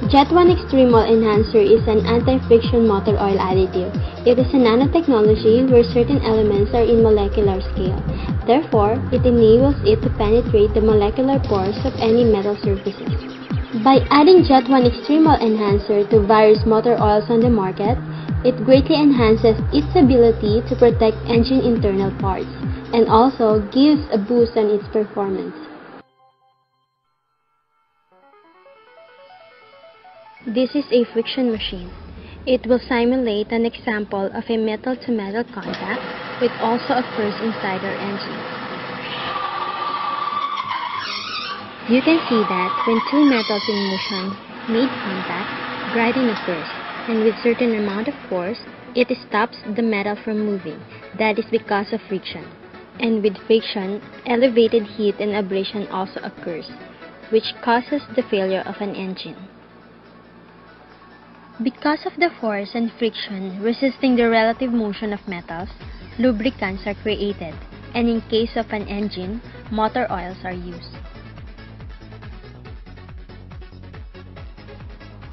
Jet 1 Extreme Oil Enhancer is an anti-friction motor oil additive. It is a nanotechnology where certain elements are in molecular scale. Therefore, it enables it to penetrate the molecular pores of any metal surfaces. By adding Jet 1 Extreme Oil Enhancer to various motor oils on the market, it greatly enhances its ability to protect engine internal parts and also gives a boost on its performance. This is a friction machine. It will simulate an example of a metal-to-metal contact, which also occurs inside our engine. You can see that when two metals in motion made contact, grinding occurs, and with certain amount of force, it stops the metal from moving. That is because of friction. And with friction, elevated heat and abrasion also occurs, which causes the failure of an engine. Because of the force and friction resisting the relative motion of metals, lubricants are created, and in case of an engine, motor oils are used.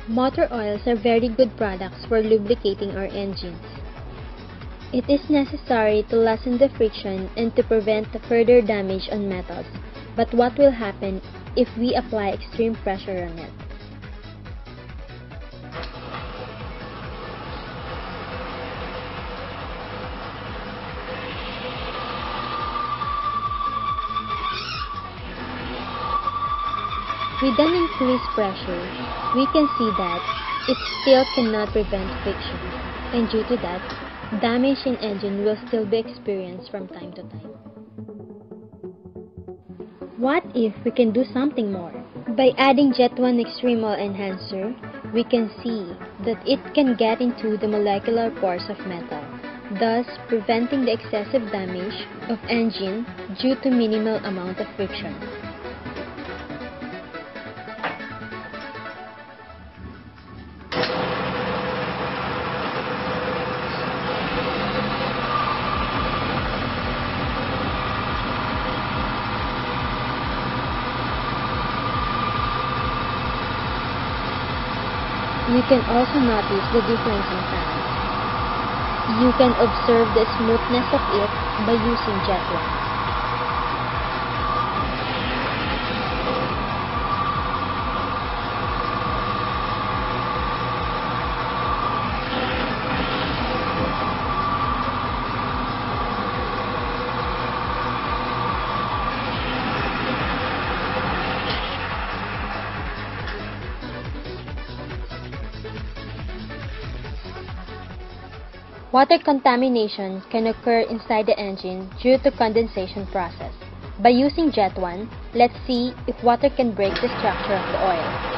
Motor oils are very good products for lubricating our engines. It is necessary to lessen the friction and to prevent further damage on metals, but what will happen if we apply extreme pressure on it? With an increased pressure, we can see that it still cannot prevent friction, and due to that, damage in engine will still be experienced from time to time. What if we can do something more? By adding Jet 1 Extreme Oil Enhancer, we can see that it can get into the molecular pores of metal, thus preventing the excessive damage of engine due to minimal amount of friction. You can also notice the difference in sound. You can observe the smoothness of it by using Jet 1. Water contamination can occur inside the engine due to condensation process. By using Jet 1, let's see if water can break the structure of the oil.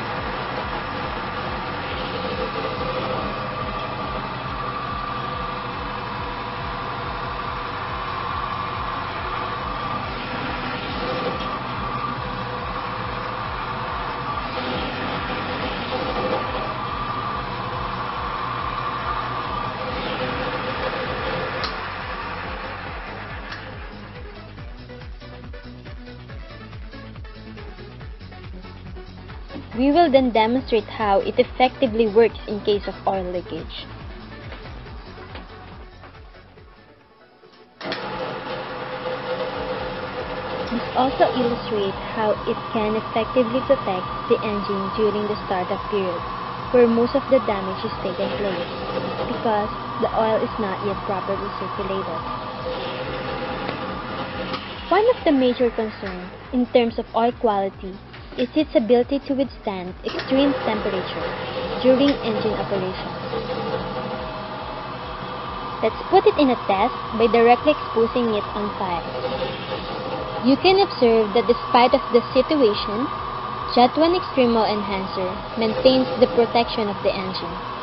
We will then demonstrate how it effectively works in case of oil leakage. This also illustrates how it can effectively protect the engine during the startup period, where most of the damage is taking place, because the oil is not yet properly circulated. One of the major concerns in terms of oil quality is its ability to withstand extreme temperature during engine operation. Let's put it in a test by directly exposing it on fire. You can observe that despite of the situation, Jet 1 Extreme Oil Enhancer maintains the protection of the engine.